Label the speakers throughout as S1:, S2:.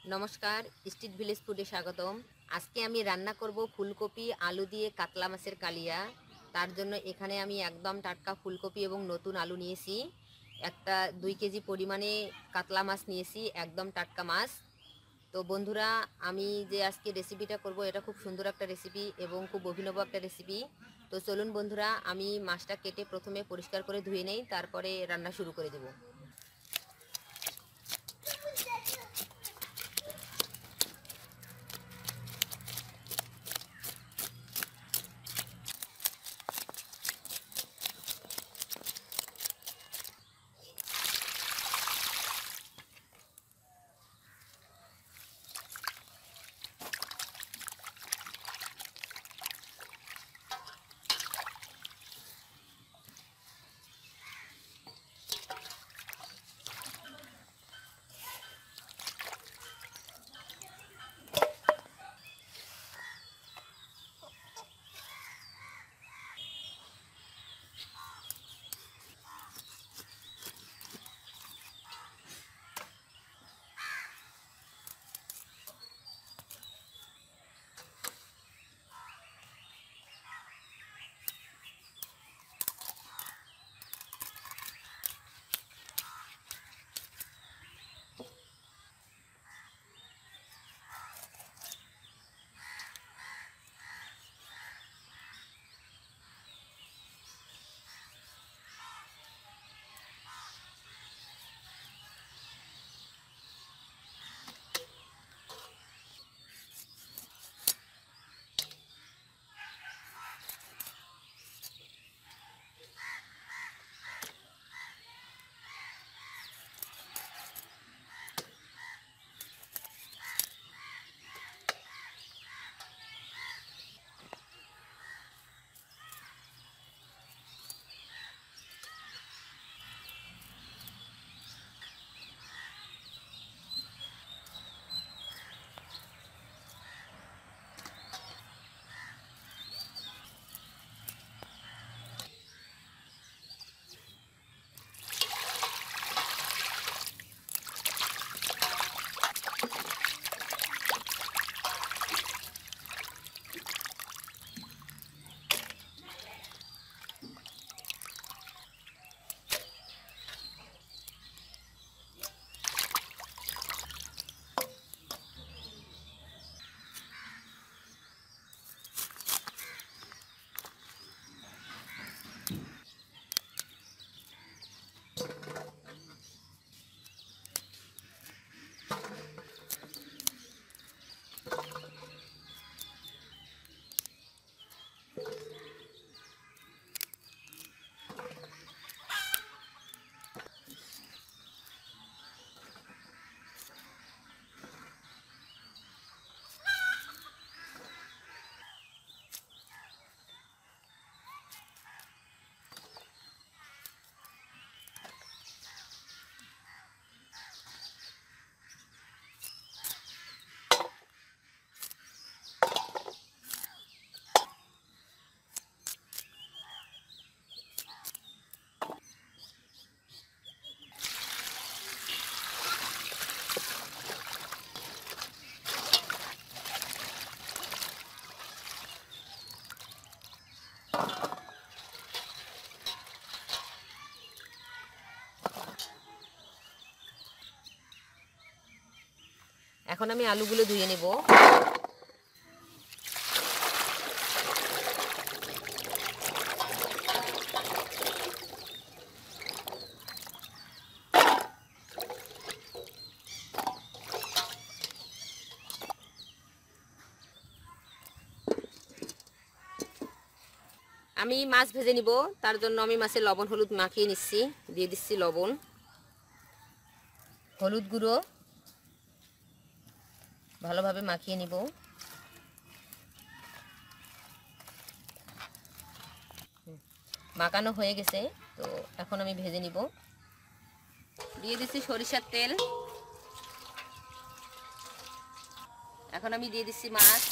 S1: নমস্কার, street village ফুডে স্বাগতম। আজকে আমি রান্না করব ফুলকপি আলু দিয়ে কাতলা মাছের কালিয়া। তার জন্য এখানে আমি একদম টাটকা ফুলকপি এবং নতুন আলু নিয়েছি। একটা 2 কেজি পরিমাণে কাতলা মাছ নিয়েছি, একদম টাটকা মাছ। তো বন্ধুরা, আমি যে আজকে রেসিপিটা করব এটা খুব সুন্দর একটা রেসিপি এবং খুব অভিনব একটা রেসিপি। তো চলুন বন্ধুরা, আমি মাছটা কেটে প্রথমে পরিষ্কার করে ধুয়ে নেই, তারপরে রান্না শুরু করে দেব। এখন আমি আলুগুলো ধুয়ে নেব। আমি মাছ ভেজে নিব, তার জন্য আমি মাছে লবণ হলুদ মাখিয়ে নিচ্ছি। দিয়ে দিচ্ছি লবণ, হলুদ গুঁড়ো, ভালোভাবে মাখিয়ে নিব। মাখানো হয়ে গেছে, তো এখন আমি ভেজে নিব। দিয়ে দিচ্ছি সরিষার তেল। এখন আমি দিয়ে দিচ্ছি মাছ।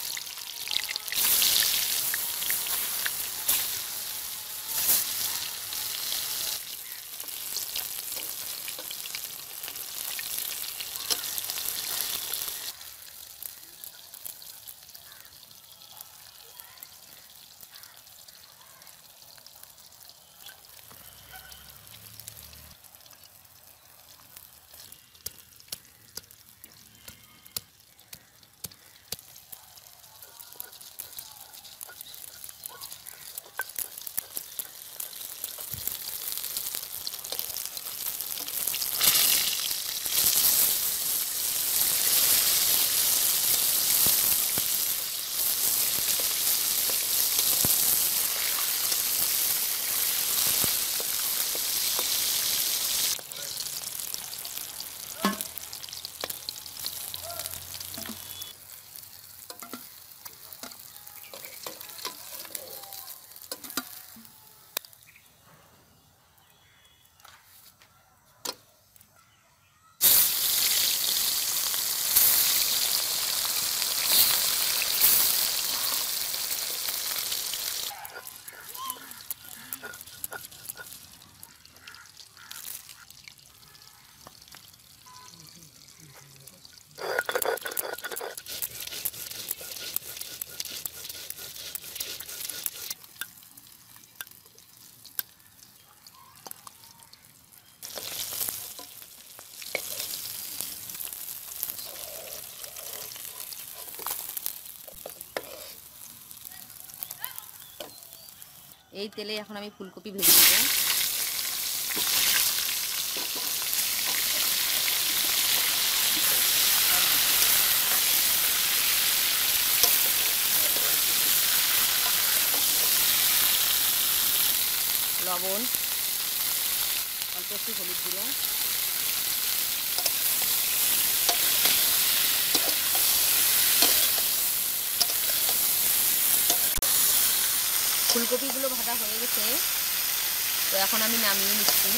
S1: এই তেলে এখন আমি ফুলকপি ভেজে নেব। লবণ, অল্প একটু হলুদ গুঁড়ো, ফুলকপিগুলো ভাজা হয়ে গেছে, তো এখন আমি নামিয়ে নিচ্ছি।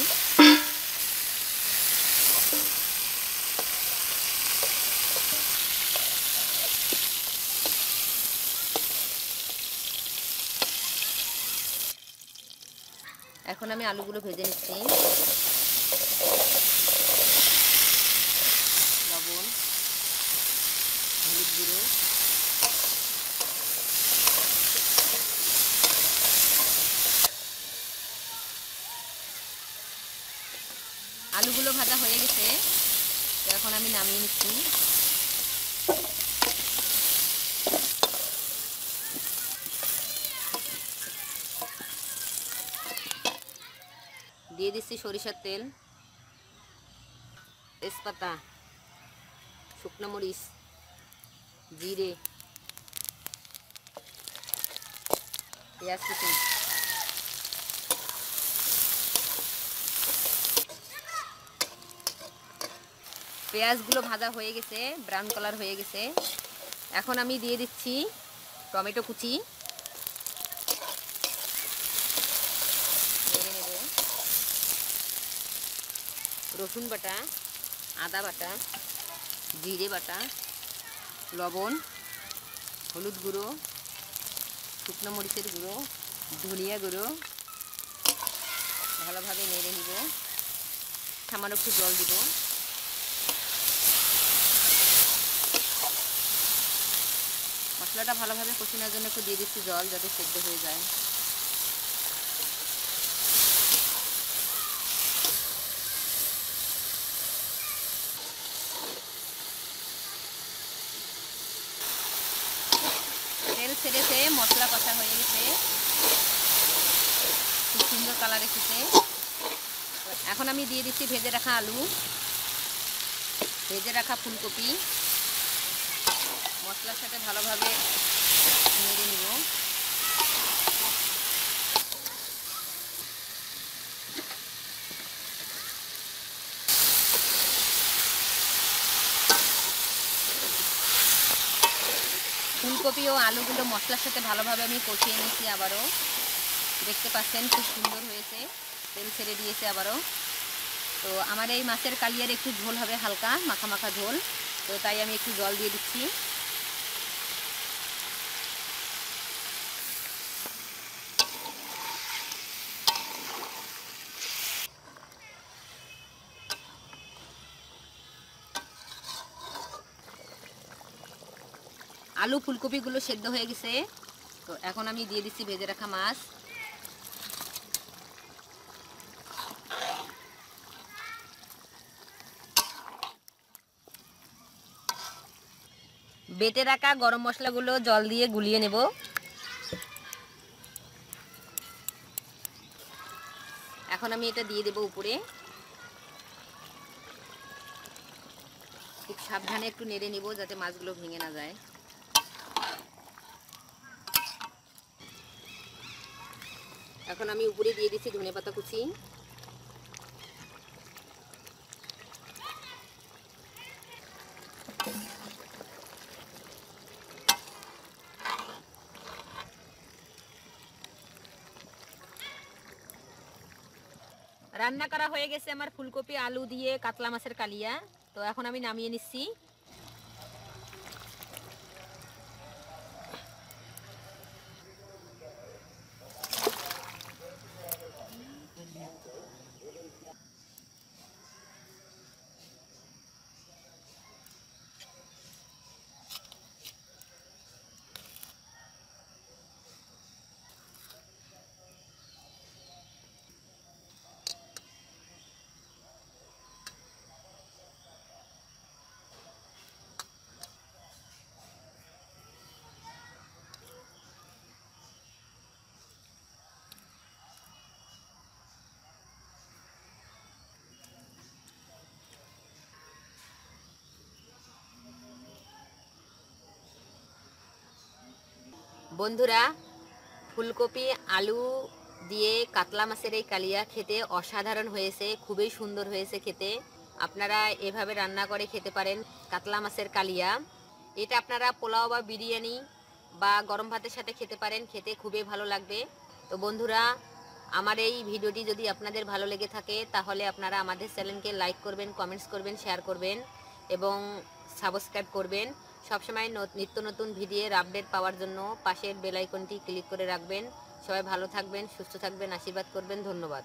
S1: এখন আমি আলুগুলো ভেজে নিচ্ছি। লবণ, হলুদ গুঁড়ো, আলুগুলো ভাজা হয়ে গেছে, তো এখন আমি নামিয়ে নিচ্ছি। দিয়ে দিচ্ছি সরিষার তেল, তেজপাতা, শুকনো মরিচ, জিরে, পেঁয়াজ কুচি। পেঁয়াজগুলো ভাজা হয়ে গেছে, ব্রাউন কালার হয়ে গেছে। এখন আমি দিয়ে দিচ্ছি টমেটো কুচি, নেড়ে নেব। রসুন বাটা, আদা বাটা, জিরে বাটা, লবণ, হলুদ গুঁড়ো, শুকনো মরিচের গুঁড়ো, ধনিয়া গুঁড়ো, ভালোভাবে নেড়ে নিব। সামান্য একটু জল দিব। মশলাটা ভালোভাবে কষানোর জন্য একটু দিয়ে দিচ্ছি জল, যাতে সেদ্ধ হয়ে যায়। তেল ছেড়েছে, মশলা কষা হয়ে গেছে, খুব সুন্দর কালার এসেছে। এখন আমি দিয়ে দিচ্ছি ভেজে রাখা আলু, ভেজে রাখা ফুলকপি, মশলার সাথে ভালোভাবে নেড়ে নিব। ফুলকপি ও আলুগুলো মশলার সাথে ভালোভাবে আমি কষিয়ে নিয়েছি। আবারও দেখতে পাচ্ছেন খুব সুন্দর হয়েছে, তেল ছেড়ে দিয়েছে আবারও। তো আমার এই মাছের কালিয়ার একটু ঝোল হবে, হালকা মাখা মাখা ঝোল, তো তাই আমি একটু জল দিয়ে দিচ্ছি। আলু ফুলকপিগুলো সেদ্ধ হয়ে গেছে, তো এখন আমি দিয়ে দিচ্ছি ভেজে রাখা মাছ। বেটে রাখা গরম মশলাগুলো জল দিয়ে গুলিয়ে নেব। এখন আমি এটা দিয়ে দেব উপরে। খুব সাবধানে একটু নেড়ে নিব, যাতে মাছগুলো ভেঙে না যায়। এখন আমি উপরে দিয়ে দিচ্ছি ধনেপাতা কুচি। রান্না করা হয়ে গেছে আমার ফুলকপি আলু দিয়ে কাতলা মাছের কালিয়া, তো এখন আমি নামিয়ে নিচ্ছি। বন্ধুরা, ফুলকপি আলু দিয়ে কাতলা মাছের এই কালিয়া খেতে অসাধারণ হয়েছে, খুবই সুন্দর হয়েছে খেতে। আপনারা এভাবে রান্না করে খেতে পারেন কাতলা মাছের কালিয়া। এটা আপনারা পোলাও বা বিরিয়ানি বা গরম ভাতের সাথে খেতে পারেন, খেতে খুবই ভালো লাগবে। তো বন্ধুরা, আমার এই ভিডিওটি যদি আপনাদের ভালো লেগে থাকে তাহলে আপনারা আমাদের চ্যানেলকে লাইক করবেন, কমেন্টস করবেন, শেয়ার করবেন এবং সাবস্ক্রাইব করবেন। সবসময় নিত্য নতুন ভিডিওর আপডেট পাওয়ার জন্য পাশের বেল আইকনটি ক্লিক করে রাখবেন। সবাই ভালো থাকবেন, সুস্থ থাকবেন, আশীর্বাদ করবেন। ধন্যবাদ।